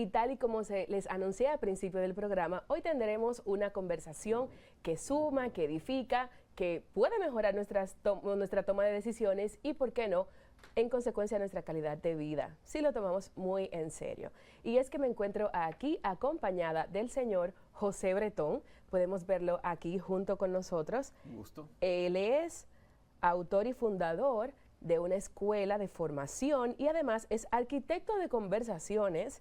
Y tal y como se les anuncié al principio del programa, hoy tendremos una conversación que suma, que edifica, que puede mejorar nuestra toma de decisiones y, ¿por qué no?, en consecuencia nuestra calidad de vida, si lo tomamos muy en serio. Y es que me encuentro aquí acompañada del señor José Bretón. Podemos verlo aquí junto con nosotros. Un gusto. Él es autor y fundador de una escuela de formación y además es arquitecto de conversaciones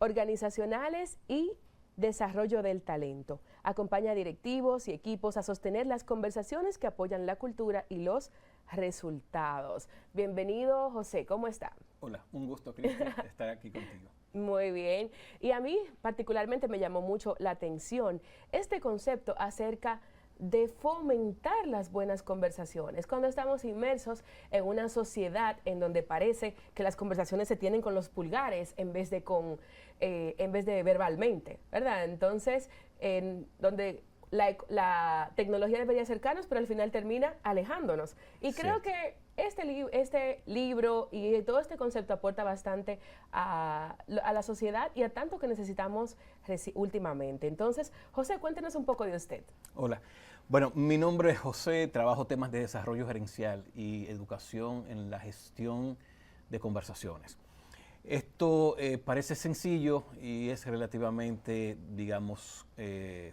organizacionales y desarrollo del talento. Acompaña a directivos y equipos a sostener las conversaciones que apoyan la cultura y los resultados. Bienvenido, José, ¿cómo está? Hola, un gusto, Cristian, estar aquí contigo. Muy bien. Y a mí particularmente me llamó mucho la atención este concepto acerca de fomentar las buenas conversaciones. Cuando estamos inmersos en una sociedad en donde parece que las conversaciones se tienen con los pulgares en vez de verbalmente, ¿verdad? Entonces, en donde la tecnología debería acercarnos, pero al final termina alejándonos. Y creo que este libro y todo este concepto aporta bastante a la sociedad y a tanto que necesitamos últimamente. Entonces, José, cuéntenos un poco de usted. Hola. Bueno, mi nombre es José, trabajo temas de desarrollo gerencial y educación en la gestión de conversaciones. Esto parece sencillo y es relativamente, digamos,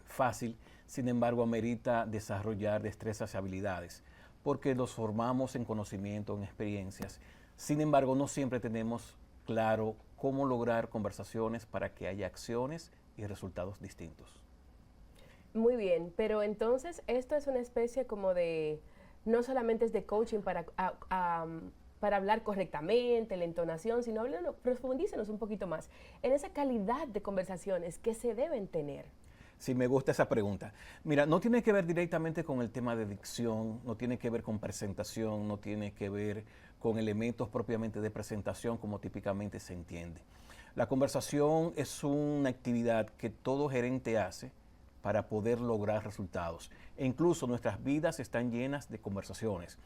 fácil, sin embargo, amerita desarrollar destrezas y habilidades, porque los formamos en conocimiento, en experiencias. Sin embargo, no siempre tenemos claro cómo lograr conversaciones para que haya acciones y resultados distintos. Muy bien, pero entonces esto es una especie como de, no solamente es de coaching para hablar correctamente, la entonación, sino profundícenos un poquito más en esa calidad de conversaciones que se deben tener. Sí, me gusta esa pregunta. Mira, no tiene que ver directamente con el tema de dicción, no tiene que ver con presentación, no tiene que ver con elementos propiamente de presentación como típicamente se entiende. La conversación es una actividad que todo gerente hace para poder lograr resultados. E incluso nuestras vidas están llenas de conversaciones.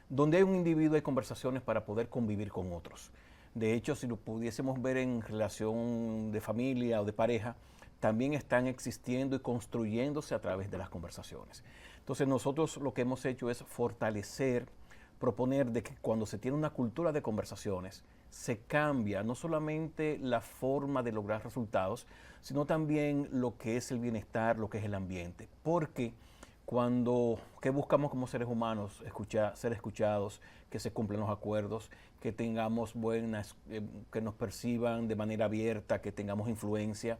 Donde hay un individuo hay conversaciones para poder convivir con otros. De hecho, si lo pudiésemos ver en relación de familia o de pareja, también están existiendo y construyéndose a través de las conversaciones. Entonces nosotros lo que hemos hecho es fortalecer, proponer de que cuando se tiene una cultura de conversaciones, se cambia no solamente la forma de lograr resultados, sino también lo que es el bienestar, lo que es el ambiente. Porque ¿qué buscamos como seres humanos? Ser escuchados, que se cumplan los acuerdos, que tengamos que nos perciban de manera abierta, que tengamos influencia,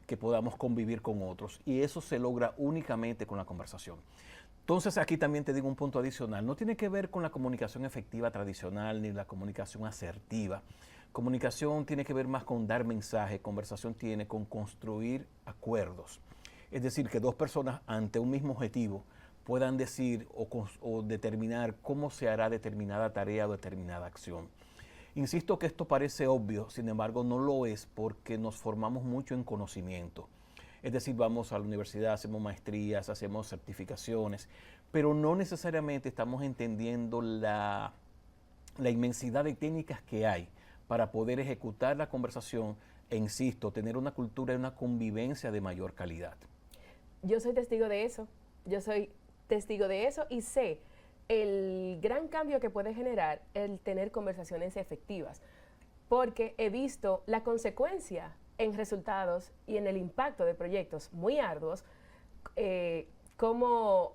que podamos convivir con otros. Y eso se logra únicamente con la conversación. Entonces aquí también te digo un punto adicional. No tiene que ver con la comunicación efectiva tradicional ni la comunicación asertiva. Comunicación tiene que ver más con dar mensaje, conversación tiene con construir acuerdos. Es decir, que dos personas ante un mismo objetivo puedan decir o determinar cómo se hará determinada tarea o determinada acción. Insisto que esto parece obvio, sin embargo no lo es porque nos formamos mucho en conocimiento. Es decir, vamos a la universidad, hacemos maestrías, hacemos certificaciones, pero no necesariamente estamos entendiendo la inmensidad de técnicas que hay para poder ejecutar la conversación e, insisto, tener una cultura y una convivencia de mayor calidad. Yo soy testigo de eso, y sé el gran cambio que puede generar el tener conversaciones efectivas, porque he visto la consecuencia en resultados y en el impacto de proyectos muy arduos, como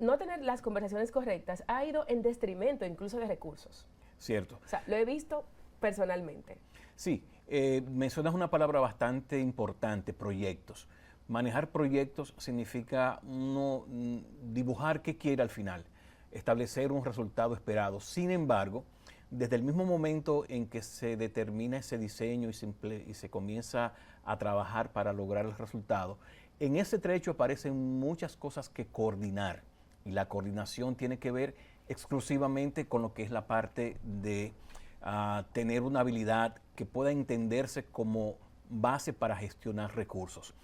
no tener las conversaciones correctas ha ido en detrimento incluso de recursos. Cierto. O sea, lo he visto personalmente. Sí, mencionas una palabra bastante importante, proyectos. Manejar proyectos significa dibujar qué quiere al final, establecer un resultado esperado. Sin embargo, desde el mismo momento en que se determina ese diseño y se comienza a trabajar para lograr el resultado, en ese trecho aparecen muchas cosas que coordinar. Y la coordinación tiene que ver exclusivamente con lo que es la parte de tener una habilidad que pueda entenderse como base para gestionar recursos.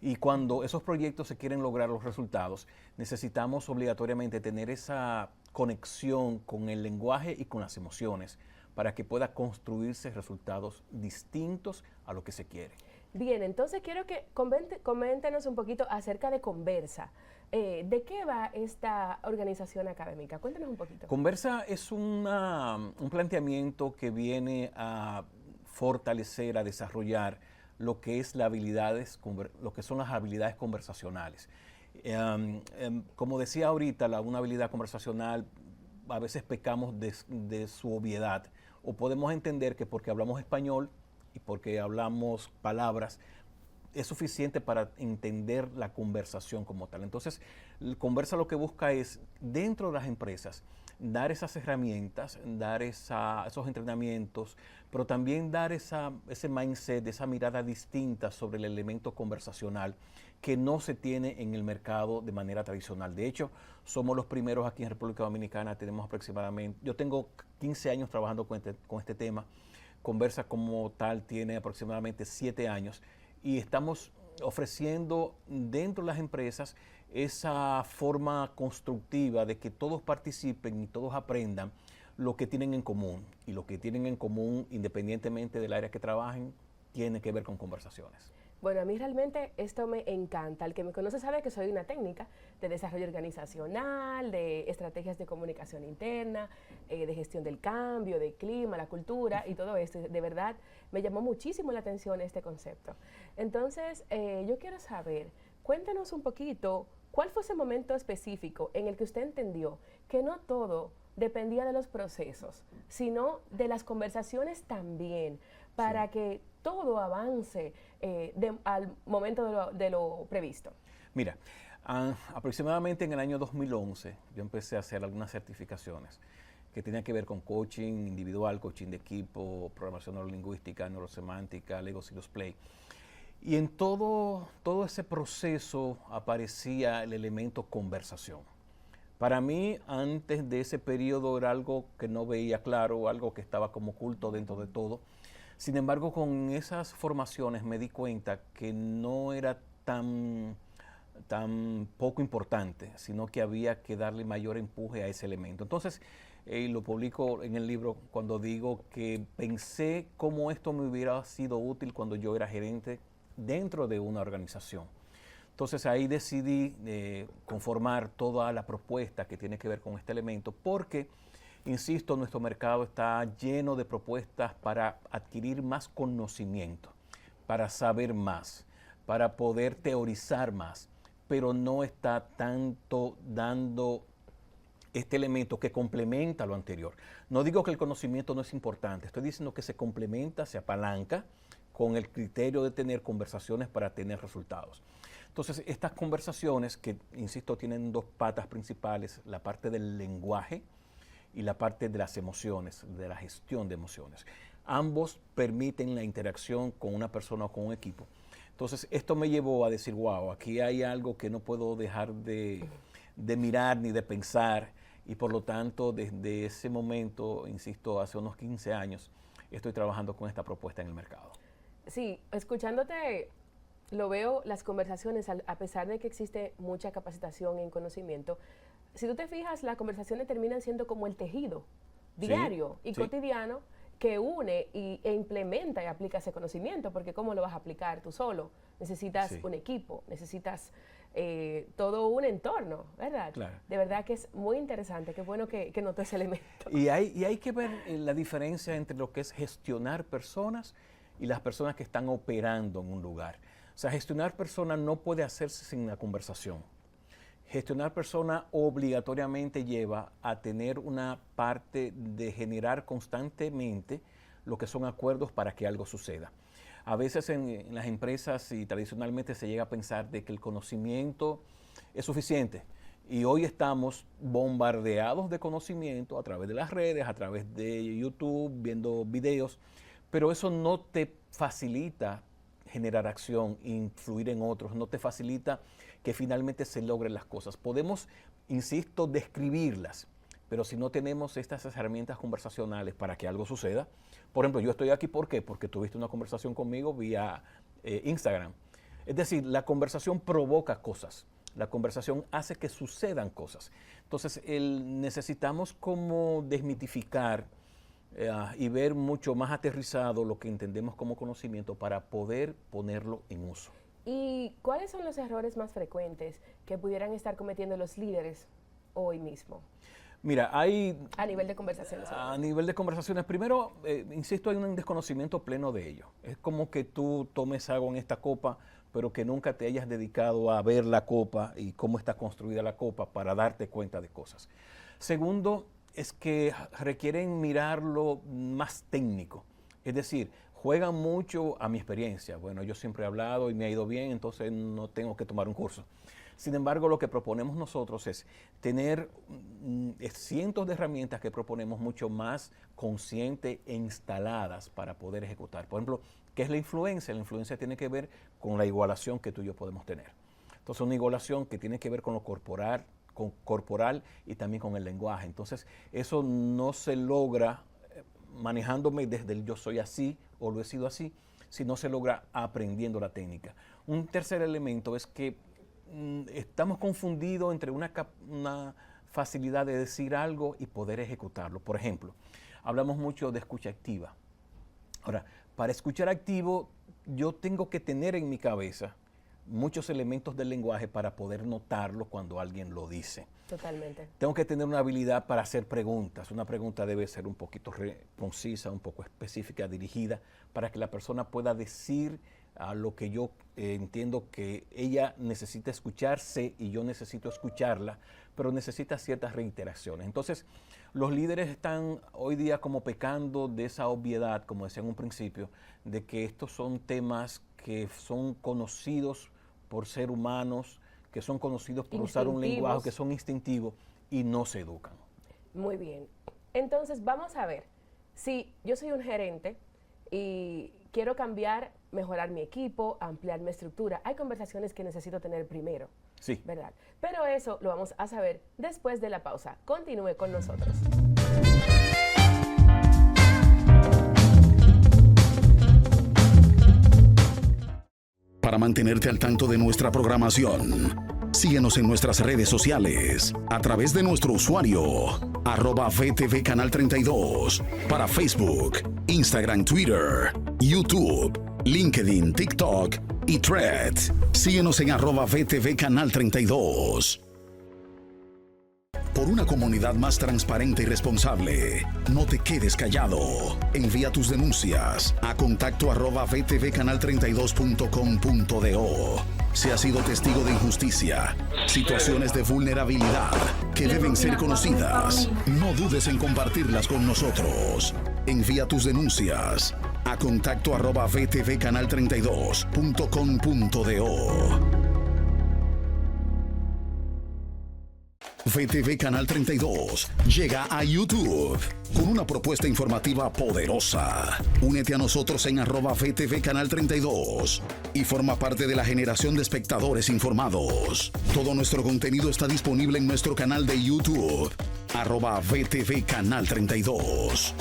Y cuando esos proyectos se quieren lograr los resultados, necesitamos obligatoriamente tener esa conexión con el lenguaje y con las emociones para que pueda construirse resultados distintos a lo que se quiere. Bien, entonces quiero que coméntenos un poquito acerca de Conversa. ¿De qué va esta organización académica? Cuéntanos un poquito. Conversa es un planteamiento que viene a fortalecer, a desarrollar lo que es lo que son las habilidades conversacionales. Como decía ahorita, una habilidad conversacional a veces pecamos de su obviedad, o podemos entender que porque hablamos español y porque hablamos palabras es suficiente para entender la conversación como tal. Entonces, Conversa lo que busca es, dentro de las empresas, dar esas herramientas, dar esos entrenamientos, pero también dar ese mindset, esa mirada distinta sobre el elemento conversacional que no se tiene en el mercado de manera tradicional. De hecho, somos los primeros aquí en República Dominicana, tenemos aproximadamente, yo tengo 15 años trabajando con este tema. Conversa como tal tiene aproximadamente 7 años y estamos ofreciendo dentro de las empresas esa forma constructiva de que todos participen y todos aprendan lo que tienen en común. Y lo que tienen en común, independientemente del área que trabajen, tiene que ver con conversaciones. Bueno, a mí realmente esto me encanta. El que me conoce sabe que soy una técnica de desarrollo organizacional, de estrategias de comunicación interna, de gestión del cambio, de clima, la cultura y todo esto. De verdad, me llamó muchísimo la atención este concepto. Entonces, yo quiero saber, cuéntanos un poquito, ¿cuál fue ese momento específico en el que usted entendió que no todo dependía de los procesos, sino de las conversaciones también, para que todo avance al momento de lo previsto? Mira, aproximadamente en el año 2011 yo empecé a hacer algunas certificaciones que tenían que ver con coaching individual, coaching de equipo, programación neurolingüística, neurosemántica, Lego Serious Play. Y en todo ese proceso aparecía el elemento conversación. Para mí, antes de ese periodo era algo que no veía claro, algo que estaba como oculto dentro de todo. Sin embargo, con esas formaciones me di cuenta que no era tan poco importante, sino que había que darle mayor empuje a ese elemento. Entonces, lo publico en el libro cuando digo que pensé cómo esto me hubiera sido útil cuando yo era gerente dentro de una organización. Entonces ahí decidí conformar toda la propuesta que tiene que ver con este elemento porque, insisto, nuestro mercado está lleno de propuestas para adquirir más conocimiento, para saber más, para poder teorizar más, pero no está tanto dando este elemento que complementa lo anterior. No digo que el conocimiento no es importante, estoy diciendo que se complementa, se apalanca con el criterio de tener conversaciones para tener resultados. Entonces, estas conversaciones que, insisto, tienen dos patas principales, la parte del lenguaje y la parte de las emociones, de la gestión de emociones. Ambos permiten la interacción con una persona o con un equipo. Entonces, esto me llevó a decir, wow, aquí hay algo que no puedo dejar de mirar ni de pensar, y por lo tanto, desde ese momento, insisto, hace unos 15 años, estoy trabajando con esta propuesta en el mercado. Sí, escuchándote, lo veo, las conversaciones, a pesar de que existe mucha capacitación en conocimiento, si tú te fijas, las conversaciones terminan siendo como el tejido diario y cotidiano que une e implementa y aplica ese conocimiento, porque ¿cómo lo vas a aplicar tú solo? Necesitas un equipo, necesitas todo un entorno, ¿verdad? Claro. De verdad que es muy interesante, qué bueno que notó ese elemento. Y hay que ver la diferencia entre lo que es gestionar personas y las personas que están operando en un lugar. O sea, gestionar personas no puede hacerse sin la conversación. Gestionar personas obligatoriamente lleva a tener una parte de generar constantemente lo que son acuerdos para que algo suceda. A veces en las empresas y tradicionalmente se llega a pensar de que el conocimiento es suficiente. Y hoy estamos bombardeados de conocimiento a través de las redes, a través de YouTube, viendo videos, pero eso no te facilita generar acción, influir en otros, no te facilita que finalmente se logren las cosas. Podemos, insisto, describirlas, pero si no tenemos estas herramientas conversacionales para que algo suceda, por ejemplo, yo estoy aquí, ¿por qué? Porque tuviste una conversación conmigo vía Instagram. Es decir, la conversación provoca cosas, la conversación hace que sucedan cosas. Entonces, necesitamos como desmitificar y ver mucho más aterrizado lo que entendemos como conocimiento para poder ponerlo en uso. ¿Y cuáles son los errores más frecuentes que pudieran estar cometiendo los líderes hoy mismo? Mira, hay... A nivel de conversaciones. A nivel de conversaciones, primero, insisto, hay un desconocimiento pleno de ello. Es como que tú tomes agua en esta copa, pero que nunca te hayas dedicado a ver la copa y cómo está construida la copa para darte cuenta de cosas. Segundo, es que requieren mirarlo más técnico. Es decir, juegan mucho a mi experiencia. Bueno, yo siempre he hablado y me ha ido bien, entonces no tengo que tomar un curso. Sin embargo, lo que proponemos nosotros es tener cientos de herramientas que proponemos mucho más conscientes e instaladas para poder ejecutar. Por ejemplo, ¿qué es la influencia? La influencia tiene que ver con la igualación que tú y yo podemos tener. Entonces, una igualación que tiene que ver con lo corporal y también con el lenguaje. Entonces, eso no se logra manejándome desde el yo soy así o lo he sido así, sino se logra aprendiendo la técnica. Un tercer elemento es que estamos confundidos entre una facilidad de decir algo y poder ejecutarlo. Por ejemplo, hablamos mucho de escucha activa. Ahora, para escuchar activo, yo tengo que tener en mi cabeza muchos elementos del lenguaje para poder notarlo cuando alguien lo dice. Totalmente. Tengo que tener una habilidad para hacer preguntas. Una pregunta debe ser un poquito concisa, un poco específica, dirigida, para que la persona pueda decir a lo que yo entiendo que ella necesita escucharse y yo necesito escucharla, pero necesita ciertas reiteraciones. Entonces, los líderes están hoy día como pecando de esa obviedad, como decía en un principio, de que estos son temas que son conocidos por ser humanos, que son conocidos por usar un lenguaje, que son instintivos y no se educan. Muy bien. Entonces, vamos a ver, si yo soy un gerente y quiero cambiar, mejorar mi equipo, ampliar mi estructura, hay conversaciones que necesito tener primero. Sí. ¿Verdad? Pero eso lo vamos a saber después de la pausa. Continúe con nosotros. Para mantenerte al tanto de nuestra programación, síguenos en nuestras redes sociales a través de nuestro usuario @VTV Canal 32 para Facebook, Instagram, Twitter, YouTube, LinkedIn, TikTok y Threads. Síguenos en @VTV Canal 32. Por una comunidad más transparente y responsable, no te quedes callado. Envía tus denuncias a contacto@vtvcanal32.com.do. Si has sido testigo de injusticia, situaciones de vulnerabilidad que deben ser conocidas, no dudes en compartirlas con nosotros. Envía tus denuncias a contacto@vtvcanal32.com.do. VTV Canal 32 llega a YouTube con una propuesta informativa poderosa. Únete a nosotros en @VTV Canal 32 y forma parte de la generación de espectadores informados. Todo nuestro contenido está disponible en nuestro canal de YouTube, @VTV Canal 32.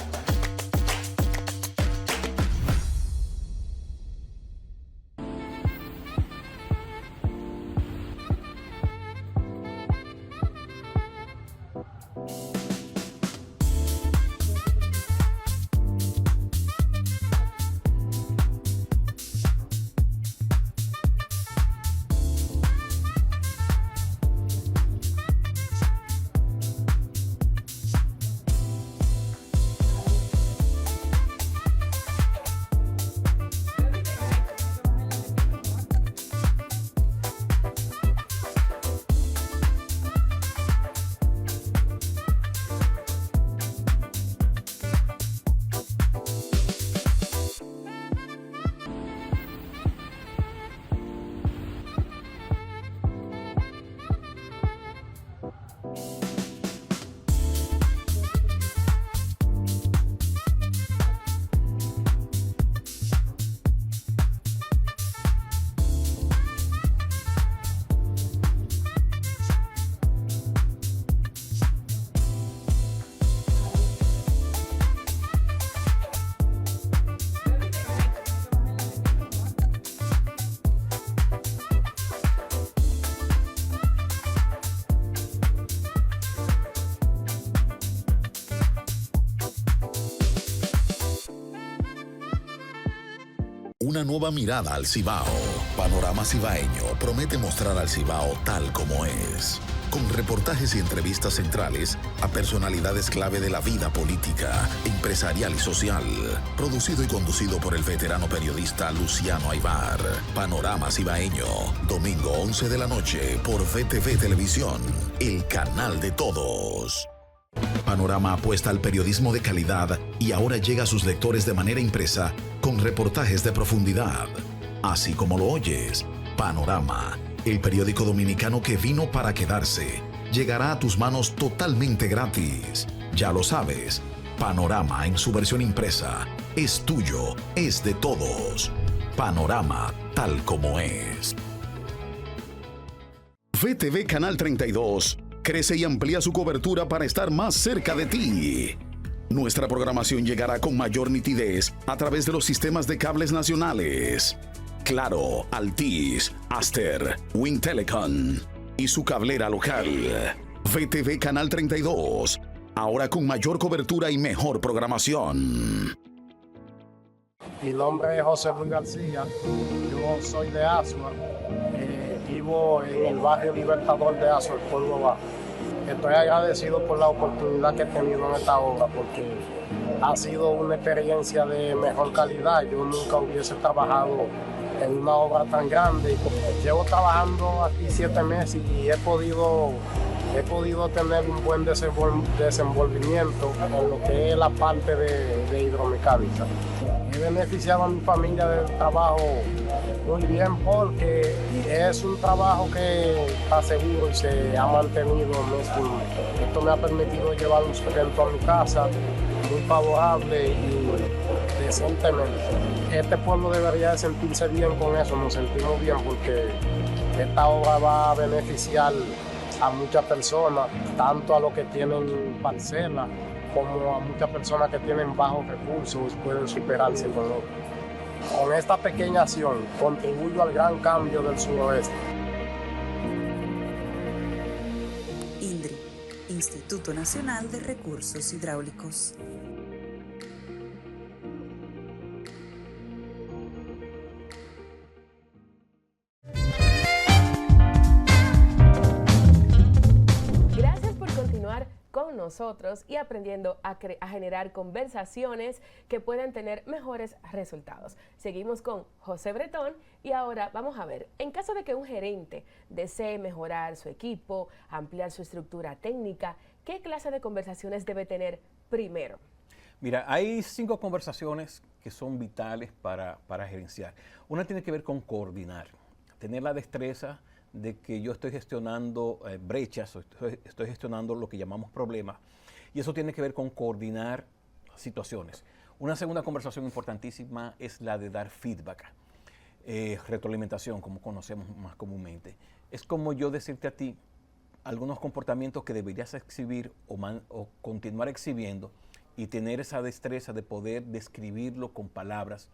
una nueva mirada al Cibao. Panorama Cibaeño promete mostrar al Cibao tal como es, con reportajes y entrevistas centrales a personalidades clave de la vida política, empresarial y social. Producido y conducido por el veterano periodista Luciano Aybar. Panorama Cibaeño, domingo 11 de la noche por VTV Televisión, el canal de todos. Panorama apuesta al periodismo de calidad y ahora llega a sus lectores de manera impresa con reportajes de profundidad. Así como lo oyes, Panorama, el periódico dominicano que vino para quedarse, llegará a tus manos totalmente gratis. Ya lo sabes, Panorama en su versión impresa es tuyo, es de todos. Panorama tal como es. VTV Canal 32 crece y amplía su cobertura para estar más cerca de ti. Nuestra programación llegará con mayor nitidez a través de los sistemas de cables nacionales. Claro, Altiz, Aster, Win Telecom y su cablera local. VTV Canal 32, ahora con mayor cobertura y mejor programación. Mi nombre es José Luis García, yo soy de Asua, vivo en el barrio Libertador de Asua, el Pueblo Bajo. Estoy agradecido por la oportunidad que he tenido en esta obra porque ha sido una experiencia de mejor calidad. Yo nunca hubiese trabajado en una obra tan grande. Llevo trabajando aquí 7 meses y he podido tener un buen desenvolvimiento en lo que es la parte de hidromecánica. He beneficiado a mi familia del trabajo muy bien porque es un trabajo que está seguro y se ha mantenido mes con mes. Esto me ha permitido llevar un sustento a mi casa muy favorable y decentemente. Este pueblo debería de sentirse bien con eso, nos sentimos bien porque esta obra va a beneficiar a muchas personas, tanto a los que tienen parcelas como a muchas personas que tienen bajos recursos y pueden superarse con esta pequeña acción. Contribuyo al gran cambio del suroeste. INDRI, Instituto Nacional de Recursos Hidráulicos. Con nosotros y aprendiendo a generar conversaciones que puedan tener mejores resultados. Seguimos con José Bretón y ahora vamos a ver, en caso de que un gerente desee mejorar su equipo, ampliar su estructura técnica, ¿qué clase de conversaciones debe tener primero? Mira, hay 5 conversaciones que son vitales para gerenciar. Una tiene que ver con coordinar, tener la destreza de que yo estoy gestionando brechas, estoy gestionando lo que llamamos problemas, y eso tiene que ver con coordinar situaciones. Una segunda conversación importantísima es la de dar feedback, retroalimentación, como conocemos más comúnmente. Es como yo decirte a ti algunos comportamientos que deberías exhibir o continuar exhibiendo y tener esa destreza de poder describirlo con palabras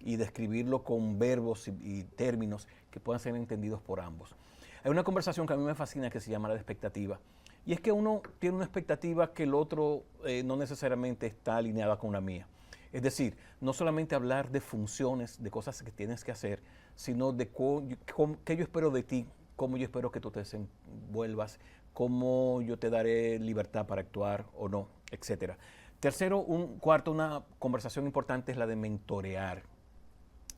y describirlo con verbos y términos que puedan ser entendidos por ambos. Hay una conversación que a mí me fascina que se llama la de expectativa, y es que uno tiene una expectativa que el otro no necesariamente está alineada con la mía. Es decir, no solamente hablar de funciones, de cosas que tienes que hacer, sino de qué yo espero de ti, cómo yo espero que tú te desenvuelvas, cómo yo te daré libertad para actuar o no, etc. Tercero, una conversación importante es la de mentorear.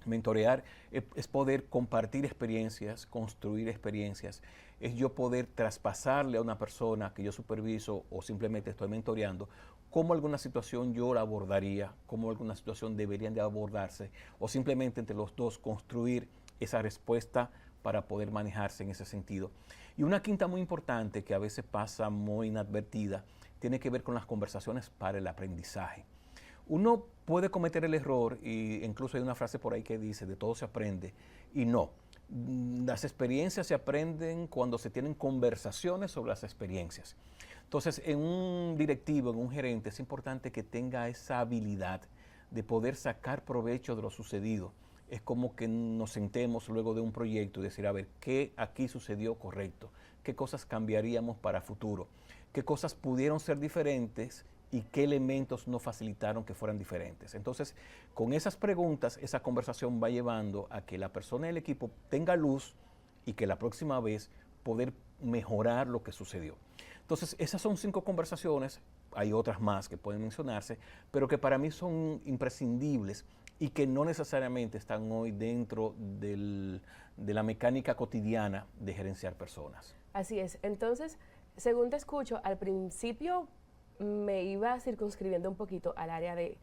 Mentorear es poder compartir experiencias, construir experiencias, es yo poder traspasarle a una persona que yo superviso o simplemente estoy mentoreando cómo alguna situación yo la abordaría, cómo alguna situación deberían de abordarse, o simplemente entre los dos construir esa respuesta para poder manejarse en ese sentido. Y una quinta muy importante que a veces pasa muy inadvertida tiene que ver con las conversaciones para el aprendizaje. Uno puede cometer el error, y incluso hay una frase por ahí que dice, de todo se aprende, y no. Las experiencias se aprenden cuando se tienen conversaciones sobre las experiencias. Entonces, en un directivo, en un gerente, es importante que tenga esa habilidad de poder sacar provecho de lo sucedido. Es como que nos sentemos luego de un proyecto y decir, a ver, ¿qué aquí sucedió correcto? ¿Qué cosas cambiaríamos para futuro? ¿Qué cosas pudieron ser diferentes y qué elementos no facilitaron que fueran diferentes. Entonces, con esas preguntas, esa conversación va llevando a que la persona del equipo tenga luz y que la próxima vez poder mejorar lo que sucedió. Entonces, esas son 5 conversaciones, hay otras más que pueden mencionarse, pero que para mí son imprescindibles y que no necesariamente están hoy dentro de la mecánica cotidiana de gerenciar personas. Así es. Entonces, según te escucho, al principio me iba circunscribiendo un poquito al área de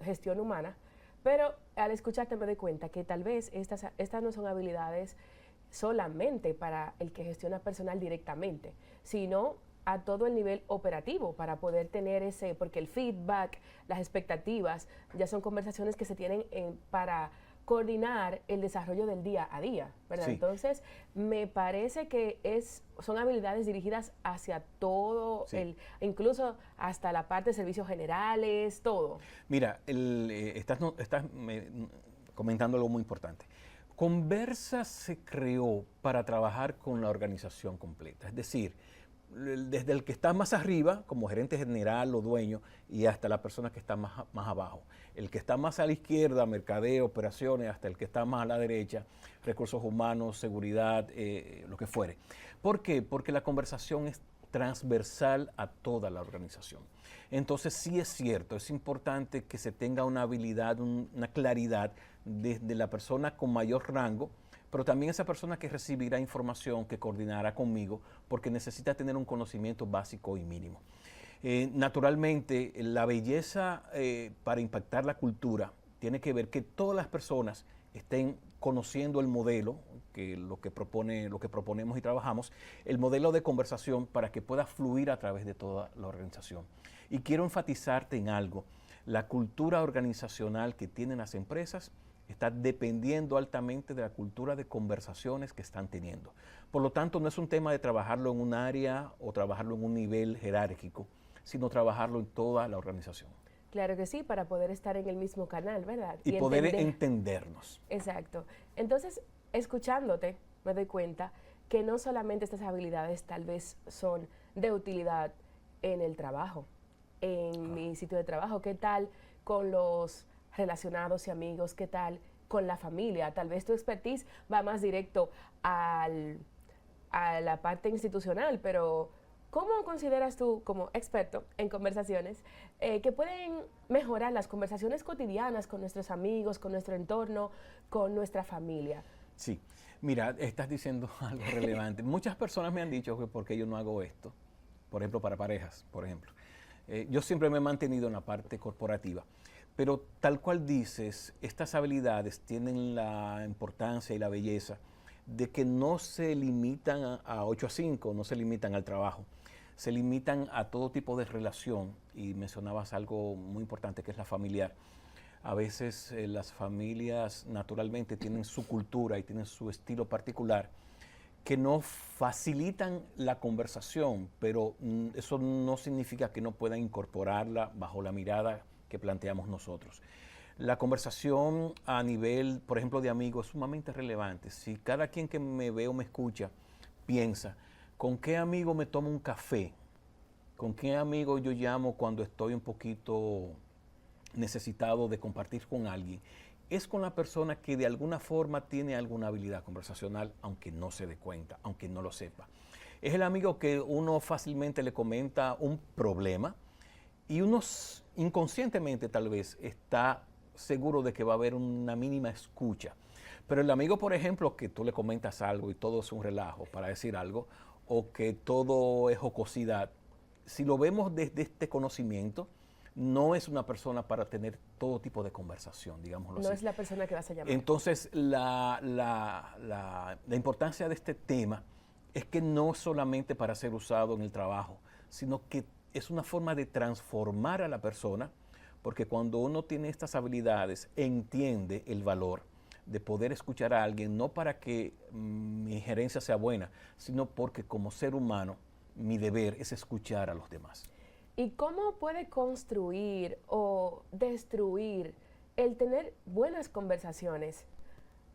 gestión humana, pero al escucharte me doy cuenta que tal vez estas no son habilidades solamente para el que gestiona personal directamente, sino a todo el nivel operativo para poder tener porque el feedback, las expectativas, ya son conversaciones que se tienen para coordinar el desarrollo del día a día, ¿verdad? Sí. Entonces, me parece que son habilidades dirigidas hacia todo, Sí. incluso hasta la parte de servicios generales, todo. Mira, estás comentando algo muy importante. Conversa se creó para trabajar con la organización completa, es decir, desde el que está más arriba, como gerente general o dueño, y hasta la persona que está más abajo. El que está más a la izquierda, mercadeo, operaciones, hasta el que está más a la derecha, recursos humanos, seguridad, lo que fuere. ¿Por qué? Porque la conversación es transversal a toda la organización. Entonces sí es cierto, es importante que se tenga una habilidad, una claridad desde la persona con mayor rango, pero también esa persona que recibirá información, que coordinará conmigo, porque necesita tener un conocimiento básico y mínimo. Naturalmente, la belleza para impactar la cultura tiene que ver que todas las personas estén conociendo el modelo, lo que proponemos y trabajamos, el modelo de conversación para que pueda fluir a través de toda la organización. Y quiero enfatizarte en algo, la cultura organizacional que tienen las empresas está dependiendo altamente de la cultura de conversaciones que están teniendo. Por lo tanto, no es un tema de trabajarlo en un área o trabajarlo en un nivel jerárquico, sino trabajarlo en toda la organización. Claro que sí, para poder estar en el mismo canal, ¿verdad? Y poder entendernos. Exacto. Entonces, escuchándote, me doy cuenta que no solamente estas habilidades tal vez son de utilidad en el trabajo, en mi sitio de trabajo. ¿Qué tal con los relacionados y amigos? ¿Qué tal con la familia? Tal vez tu expertise va más directo a la parte institucional, pero ¿cómo consideras tú, como experto en conversaciones, que pueden mejorar las conversaciones cotidianas con nuestros amigos, con nuestro entorno, con nuestra familia? Sí, mira, estás diciendo algo relevante. Muchas personas me han dicho que por qué yo no hago esto, por ejemplo, para parejas, por ejemplo. Yo siempre me he mantenido en la parte corporativa, pero tal cual dices, estas habilidades tienen la importancia y la belleza de que no se limitan a 8 a 5, no se limitan al trabajo, se limitan a todo tipo de relación, y mencionabas algo muy importante que es la familiar. A veces las familias naturalmente tienen su cultura y tienen su estilo particular que no facilitan la conversación, pero eso no significa que no puedan incorporarla bajo la mirada que planteamos nosotros. La conversación a nivel, por ejemplo, de amigos es sumamente relevante. Si cada quien que me ve o me escucha piensa, ¿con qué amigo me tomo un café? ¿Con qué amigo yo llamo cuando estoy un poquito necesitado de compartir con alguien? Es con la persona que de alguna forma tiene alguna habilidad conversacional, aunque no se dé cuenta, aunque no lo sepa. Es el amigo que uno fácilmente le comenta un problema y uno inconscientemente tal vez está seguro de que va a haber una mínima escucha. Pero el amigo, por ejemplo, que tú le comentas algo y todo es un relajo para decir algo, o que todo es jocosidad, si lo vemos desde este conocimiento, no es una persona para tener todo tipo de conversación, digámoslo así. No es la persona que vas a llamar. Entonces, la importancia de este tema es que no solamente para ser usado en el trabajo, sino que es una forma de transformar a la persona, porque cuando uno tiene estas habilidades, entiende el valor de poder escuchar a alguien, no para que mi gerencia sea buena, sino porque como ser humano, mi deber es escuchar a los demás. ¿Y cómo puede construir o destruir el tener buenas conversaciones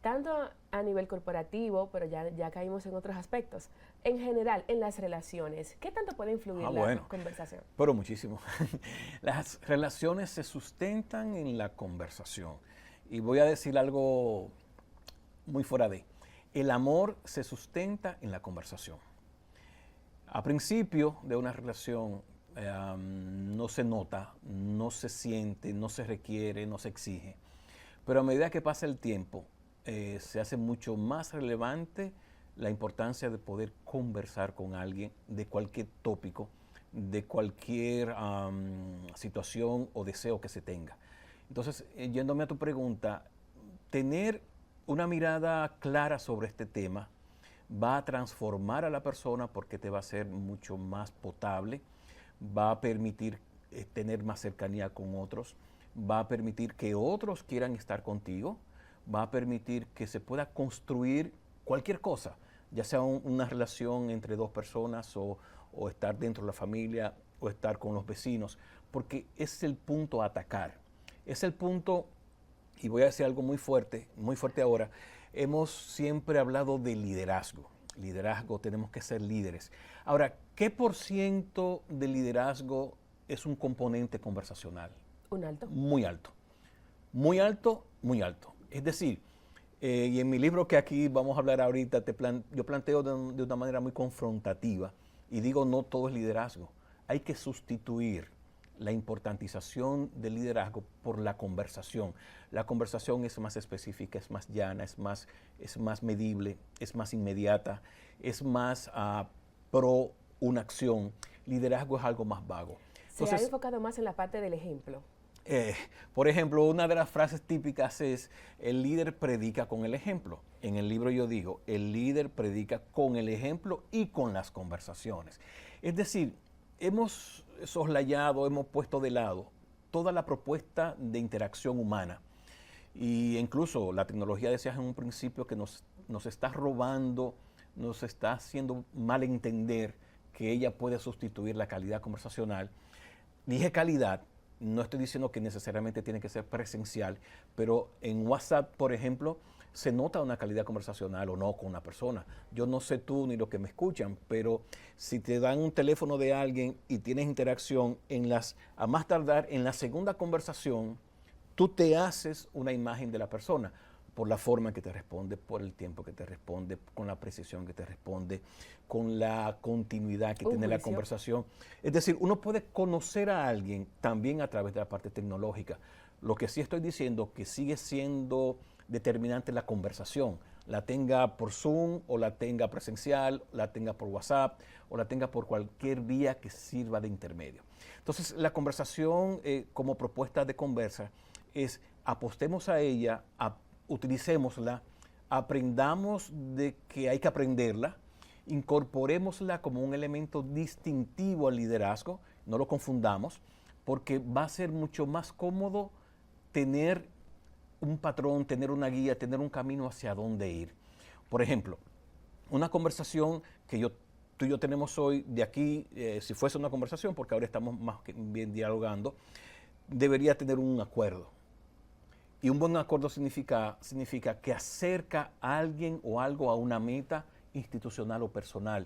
tanto a nivel corporativo, pero ya caímos en otros aspectos. En general, en las relaciones, ¿qué tanto puede influir la conversación? Pero muchísimo. Las relaciones se sustentan en la conversación. Y voy a decir algo muy fuera de. El amor se sustenta en la conversación. A principio de una relación no se nota, no se siente, no se requiere, no se exige. Pero a medida que pasa el tiempo, se hace mucho más relevante la importancia de poder conversar con alguien de cualquier tópico, de cualquier situación o deseo que se tenga. Entonces, yéndome a tu pregunta, tener una mirada clara sobre este tema va a transformar a la persona porque te va a hacer mucho más potable, va a permitir tener más cercanía con otros, va a permitir que otros quieran estar contigo, va a permitir que se pueda construir cualquier cosa, ya sea una relación entre dos personas o estar dentro de la familia o estar con los vecinos, porque es el punto a atacar. Es el punto, y voy a decir algo muy fuerte ahora, hemos siempre hablado de liderazgo. Liderazgo, tenemos que ser líderes. Ahora, ¿qué % de liderazgo es un componente conversacional? Un alto. Muy alto. Muy alto, muy alto. Es decir, y en mi libro que aquí vamos a hablar ahorita, yo planteo de una manera muy confrontativa y digo, no todo es liderazgo. Hay que sustituir la importantización del liderazgo por la conversación. La conversación es más específica, es más llana, es más medible, es más inmediata, es más pro una acción. Liderazgo es algo más vago. Se ha enfocado más en la parte del ejemplo. Por ejemplo, una de las frases típicas es, el líder predica con el ejemplo. En el libro yo digo, el líder predica con el ejemplo y con las conversaciones. Es decir, hemos soslayado, hemos puesto de lado toda la propuesta de interacción humana. Y incluso la tecnología, decías en un principio, que nos está robando, nos está haciendo mal entender que ella puede sustituir la calidad conversacional. Dije calidad. No estoy diciendo que necesariamente tiene que ser presencial, pero en WhatsApp, por ejemplo, se nota una calidad conversacional o no con una persona. Yo no sé tú ni los que me escuchan, pero si te dan un teléfono de alguien y tienes interacción, a más tardar en la segunda conversación, tú te haces una imagen de la persona por la forma en que te responde, por el tiempo que te responde, con la precisión que te responde, con la continuidad que tiene la conversación. Es decir, uno puede conocer a alguien también a través de la parte tecnológica. Lo que sí estoy diciendo que sigue siendo determinante la conversación, la tenga por Zoom o la tenga presencial, la tenga por WhatsApp o la tenga por cualquier vía que sirva de intermedio. Entonces, la conversación como propuesta de conversa es apostemos a ella, utilicémosla, aprendamos de que hay que aprenderla, incorporémosla como un elemento distintivo al liderazgo, no lo confundamos, porque va a ser mucho más cómodo tener un patrón, tener una guía, tener un camino hacia dónde ir. Por ejemplo, una conversación que tú y yo tenemos hoy, de aquí, si fuese una conversación, porque ahora estamos más bien dialogando, debería tener un acuerdo. Y un buen acuerdo significa que acerca a alguien o algo a una meta institucional o personal.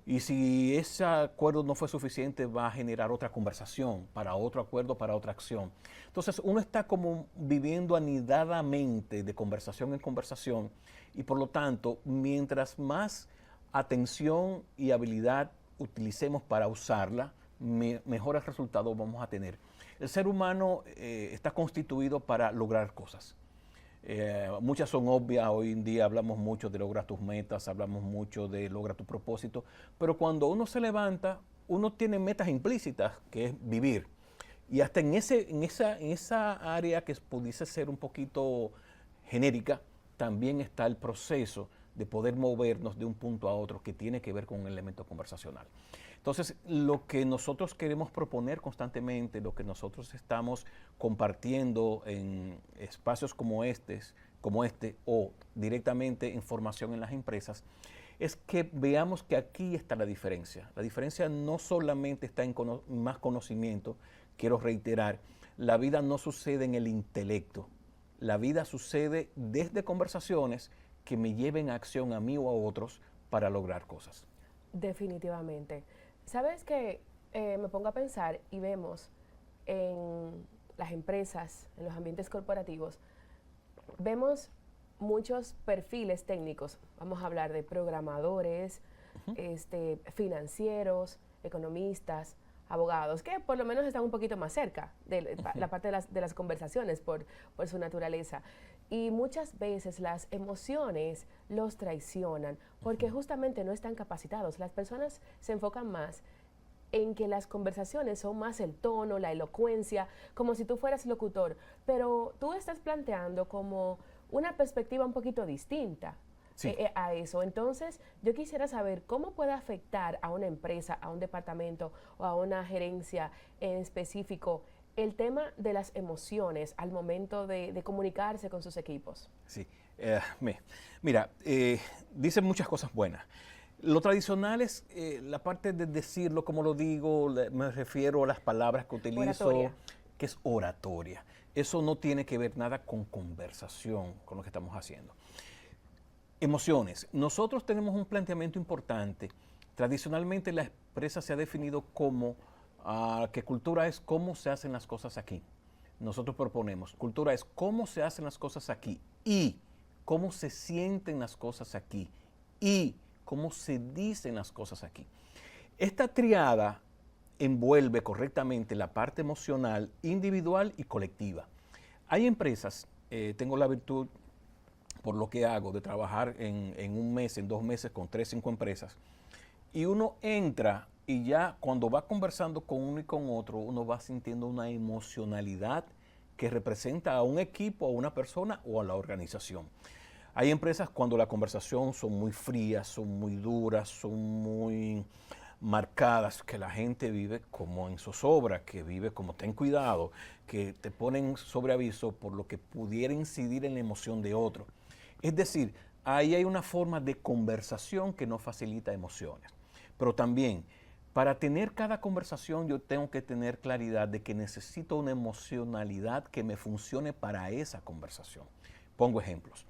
Y si ese acuerdo no fue suficiente, va a generar otra conversación, para otro acuerdo, para otra acción. Entonces, uno está como viviendo anidadamente de conversación en conversación y por lo tanto, mientras más atención y habilidad utilicemos para usarla, mejores resultados vamos a tener. El ser humano está constituido para lograr cosas. Muchas son obvias, hoy en día hablamos mucho de lograr tus metas, hablamos mucho de lograr tu propósito, pero cuando uno se levanta, uno tiene metas implícitas, que es vivir. Y hasta en esa área que pudiese ser un poquito genérica, también está el proceso de poder movernos de un punto a otro que tiene que ver con un elemento conversacional. Entonces, lo que nosotros queremos proponer constantemente, lo que nosotros estamos compartiendo en espacios como este o directamente en formación en las empresas, es que veamos que aquí está la diferencia. La diferencia no solamente está en más conocimiento, quiero reiterar, la vida no sucede en el intelecto, la vida sucede desde conversaciones que me lleven a acción a mí o a otros para lograr cosas. Definitivamente. ¿Sabes qué? Me pongo a pensar y vemos en las empresas, en los ambientes corporativos, vemos muchos perfiles técnicos. Vamos a hablar de programadores, financieros, economistas, abogados, que por lo menos están un poquito más cerca de la parte de las conversaciones por su naturaleza. Y muchas veces las emociones los traicionan porque justamente no están capacitados. Las personas se enfocan más en que las conversaciones son más el tono, la elocuencia, como si tú fueras locutor, pero tú estás planteando como una perspectiva un poquito distinta. Sí. A eso. Entonces, yo quisiera saber cómo puede afectar a una empresa, a un departamento o a una gerencia en específico el tema de las emociones al momento de comunicarse con sus equipos. Sí, mira, dicen muchas cosas buenas. Lo tradicional es la parte de decirlo, como lo digo, me refiero a las palabras que utilizo, oratoria. Que es oratoria. Eso no tiene que ver nada con conversación, con lo que estamos haciendo. Emociones. Nosotros tenemos un planteamiento importante. Tradicionalmente la empresa se ha definido como que cultura es cómo se hacen las cosas aquí. Nosotros proponemos, cultura es cómo se hacen las cosas aquí y cómo se sienten las cosas aquí y cómo se dicen las cosas aquí. Esta triada envuelve correctamente la parte emocional, individual y colectiva. Hay empresas, tengo la virtud, por lo que hago, de trabajar en un mes, en 2 meses, con 3, 5 empresas, y uno entra y ya cuando va conversando con uno y con otro, uno va sintiendo una emocionalidad que representa a un equipo, a una persona o a la organización. Hay empresas cuando la conversación son muy frías, son muy duras, son muy marcadas, que la gente vive como en zozobra, que vive como ten cuidado, que te ponen sobre aviso por lo que pudiera incidir en la emoción de otro. Es decir, ahí hay una forma de conversación que no facilita emociones. Pero también, para tener cada conversación yo tengo que tener claridad de que necesito una emocionalidad que me funcione para esa conversación. Pongo ejemplos.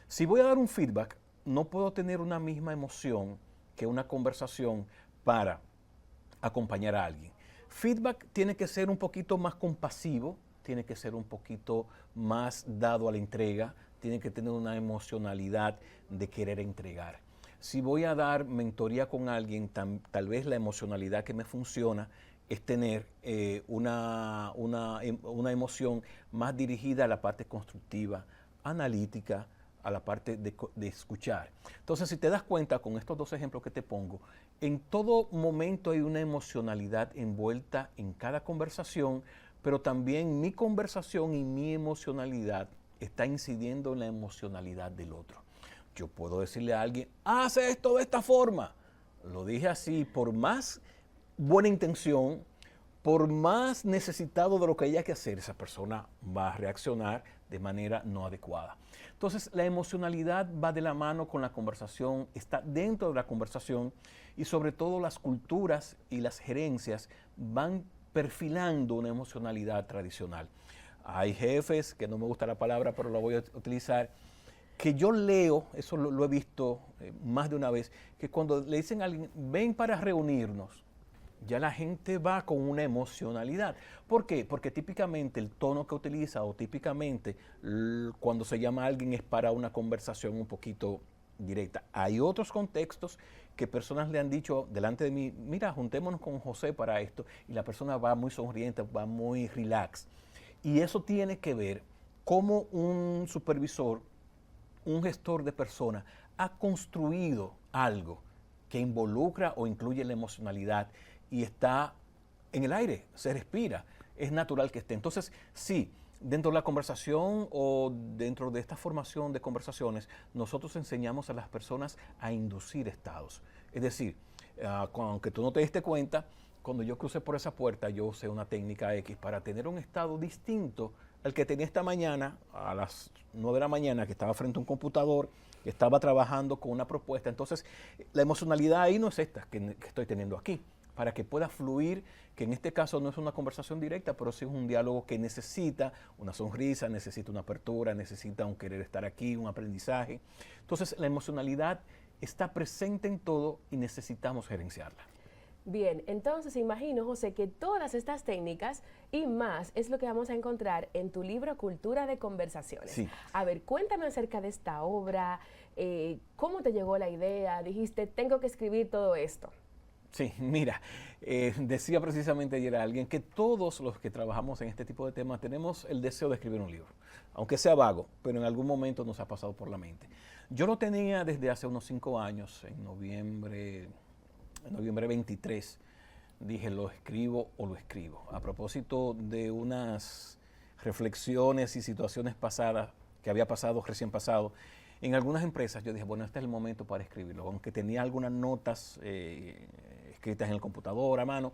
Si voy a dar un feedback, no puedo tener una misma emoción que una conversación para acompañar a alguien. Feedback tiene que ser un poquito más compasivo, tiene que ser un poquito más dado a la entrega, tiene que tener una emocionalidad de querer entregar. Si voy a dar mentoría con alguien, tal vez la emocionalidad que me funciona es tener una emoción más dirigida a la parte constructiva, analítica, a la parte de escuchar. Entonces, si te das cuenta con estos 2 ejemplos que te pongo, en todo momento hay una emocionalidad envuelta en cada conversación, pero también mi conversación y mi emocionalidad está incidiendo en la emocionalidad del otro. Yo puedo decirle a alguien, haz esto de esta forma. Lo dije así, por más buena intención, por más necesitado de lo que haya que hacer, esa persona va a reaccionar de manera no adecuada. Entonces, la emocionalidad va de la mano con la conversación, está dentro de la conversación y sobre todo las culturas y las gerencias van perfilando una emocionalidad tradicional. Hay jefes, que no me gusta la palabra, pero la voy a utilizar, que yo leo, eso lo he visto más de una vez, que cuando le dicen a alguien, ven para reunirnos, ya la gente va con una emocionalidad. ¿Por qué? Porque típicamente el tono que utiliza o típicamente cuando se llama a alguien es para una conversación un poquito directa. Hay otros contextos que personas le han dicho delante de mí, mira, juntémonos con José para esto, y la persona va muy sonriente, va muy relax. Y eso tiene que ver cómo un supervisor, un gestor de personas ha construido algo que involucra o incluye la emocionalidad y está en el aire, se respira, es natural que esté. Entonces, sí, dentro de la conversación o dentro de esta formación de conversaciones, nosotros enseñamos a las personas a inducir estados. Es decir, aunque tú no te diste cuenta, cuando yo crucé por esa puerta, yo usé una técnica X para tener un estado distinto al que tenía esta mañana, a las 9 de la mañana, que estaba frente a un computador, que estaba trabajando con una propuesta. Entonces, la emocionalidad ahí no es esta que estoy teniendo aquí. para que pueda fluir, que en este caso no es una conversación directa, pero sí es un diálogo que necesita una sonrisa, necesita una apertura, necesita un querer estar aquí, un aprendizaje. Entonces, la emocionalidad está presente en todo y necesitamos gerenciarla. Bien, entonces imagino, José, que todas estas técnicas y más es lo que vamos a encontrar en tu libro Cultura de Conversaciones. Sí. A ver, cuéntame acerca de esta obra, ¿cómo te llegó la idea? Dijiste, tengo que escribir todo esto. Sí, mira, decía precisamente ayer a alguien que todos los que trabajamos en este tipo de temas tenemos el deseo de escribir un libro, aunque sea vago, pero en algún momento nos ha pasado por la mente. Yo lo tenía desde hace unos 5 años, en noviembre 23, dije, lo escribo o lo escribo. A propósito de unas reflexiones y situaciones pasadas, que había pasado, recién pasado, en algunas empresas yo dije, bueno, este es el momento para escribirlo. Aunque tenía algunas notas escritas en el computador a mano,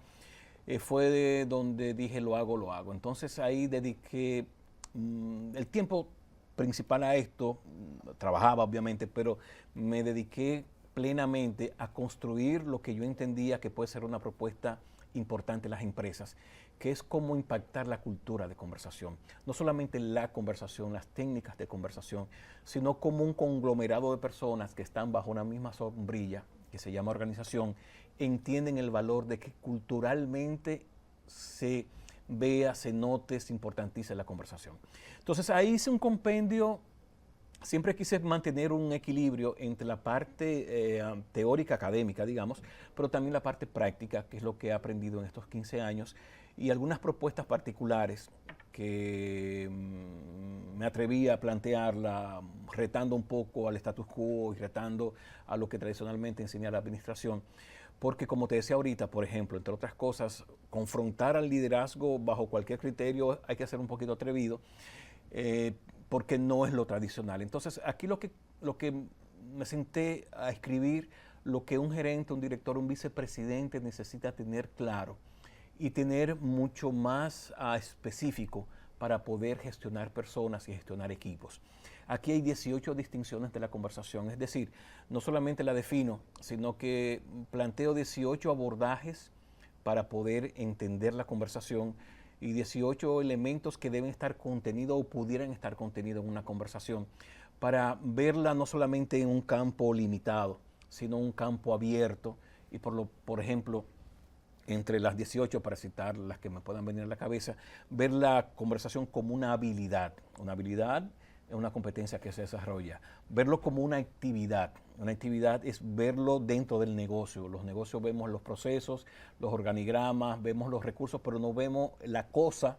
fue de donde dije, lo hago. Entonces ahí dediqué el tiempo principal a esto, trabajaba obviamente, pero me dediqué plenamente a construir lo que yo entendía que puede ser una propuesta importante en las empresas, que es cómo impactar la cultura de conversación. No solamente la conversación, las técnicas de conversación, sino como un conglomerado de personas que están bajo una misma sombrilla, que se llama organización, entienden el valor de que culturalmente se vea, se note, se importantice la conversación. Entonces ahí hice un compendio. Siempre quise mantener un equilibrio entre la parte teórica, académica, digamos, pero también la parte práctica, que es lo que he aprendido en estos 15 años, y algunas propuestas particulares que me atreví a plantearla, retando un poco al status quo y retando a lo que tradicionalmente enseña la administración, porque como te decía ahorita, por ejemplo, entre otras cosas, confrontar al liderazgo bajo cualquier criterio hay que ser un poquito atrevido, porque no es lo tradicional. Entonces, aquí lo que me senté a escribir, lo que un gerente, un director, un vicepresidente necesita tener claro y tener mucho más específico para poder gestionar personas y gestionar equipos. Aquí hay 18 distinciones de la conversación, es decir, no solamente la defino, sino que planteo 18 abordajes para poder entender la conversación y 18 elementos que deben estar contenidos o pudieran estar contenidos en una conversación para verla no solamente en un campo limitado, sino un campo abierto y por ejemplo, entre las 18, para citar las que me puedan venir a la cabeza, ver la conversación como una habilidad. Una habilidad es una competencia que se desarrolla. Verlo como una actividad. Una actividad es verlo dentro del negocio. Los negocios vemos los procesos, los organigramas, vemos los recursos, pero no vemos la cosa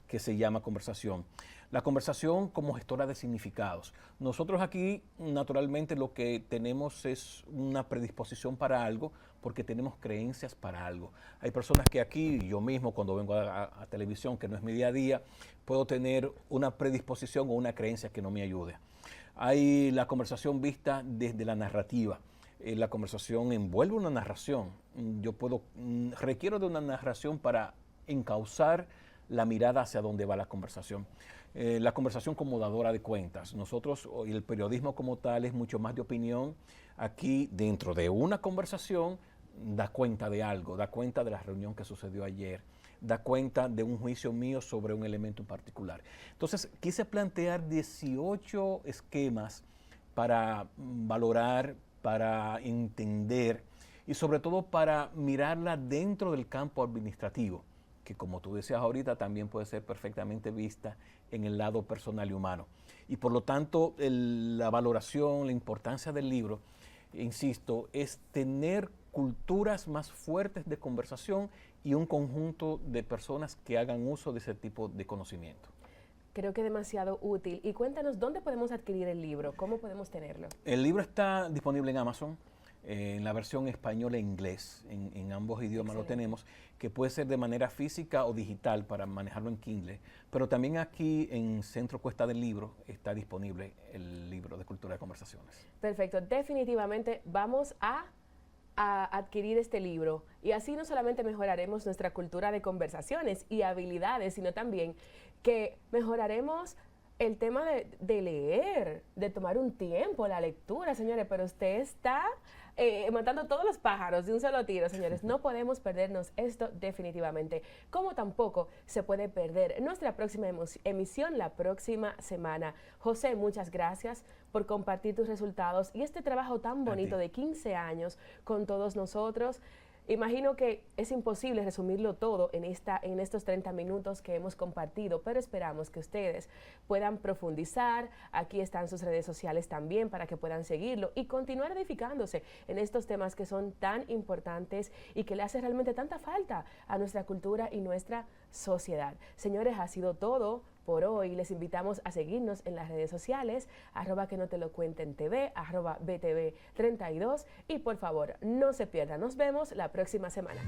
que se llama conversación. La conversación como gestora de significados. Nosotros aquí, naturalmente, lo que tenemos es una predisposición para algo, porque tenemos creencias para algo. Hay personas que aquí, yo mismo, cuando vengo a televisión, que no es mi día a día, puedo tener una predisposición o una creencia que no me ayude. Hay la conversación vista desde la narrativa. La conversación envuelve una narración. Requiero de una narración para encauzar la mirada hacia dónde va la conversación. La conversación como dadora de cuentas. Nosotros, el periodismo como tal, es mucho más de opinión. Aquí, dentro de una conversación, da cuenta de algo, da cuenta de la reunión que sucedió ayer, da cuenta de un juicio mío sobre un elemento en particular. Entonces, quise plantear 18 esquemas para valorar, para entender y sobre todo para mirarla dentro del campo administrativo, que como tú decías ahorita también puede ser perfectamente vista en el lado personal y humano. Y por lo tanto, la valoración, la importancia del libro, insisto, es tener culturas más fuertes de conversación y un conjunto de personas que hagan uso de ese tipo de conocimiento. Creo que es demasiado útil. Y cuéntanos, ¿dónde podemos adquirir el libro? ¿Cómo podemos tenerlo? El libro está disponible en Amazon, en la versión español e inglés, en ambos idiomas. Excelente. Lo tenemos, que puede ser de manera física o digital para manejarlo en Kindle, pero también aquí en Centro Cuesta del Libro está disponible el libro de Cultura de Conversaciones. Perfecto, definitivamente vamos a adquirir este libro y así no solamente mejoraremos nuestra cultura de conversaciones y habilidades, sino también que mejoraremos el tema de leer, de tomar un tiempo, la lectura, señores, pero usted está matando todos los pájaros de un solo tiro, señores. No podemos perdernos esto definitivamente. Como tampoco se puede perder nuestra próxima emisión la próxima semana. José, muchas gracias por compartir tus resultados y este trabajo tan bonito de 15 años con todos nosotros. Imagino que es imposible resumirlo todo en estos 30 minutos que hemos compartido, pero esperamos que ustedes puedan profundizar. Aquí están sus redes sociales también para que puedan seguirlo y continuar edificándose en estos temas que son tan importantes y que le hace realmente tanta falta a nuestra cultura y nuestra sociedad. Señores, ha sido todo por hoy. Les invitamos a seguirnos en las redes sociales, @QuenoTeLoCuentenTV, @BTV32 y por favor, no se pierdan. Nos vemos la próxima semana.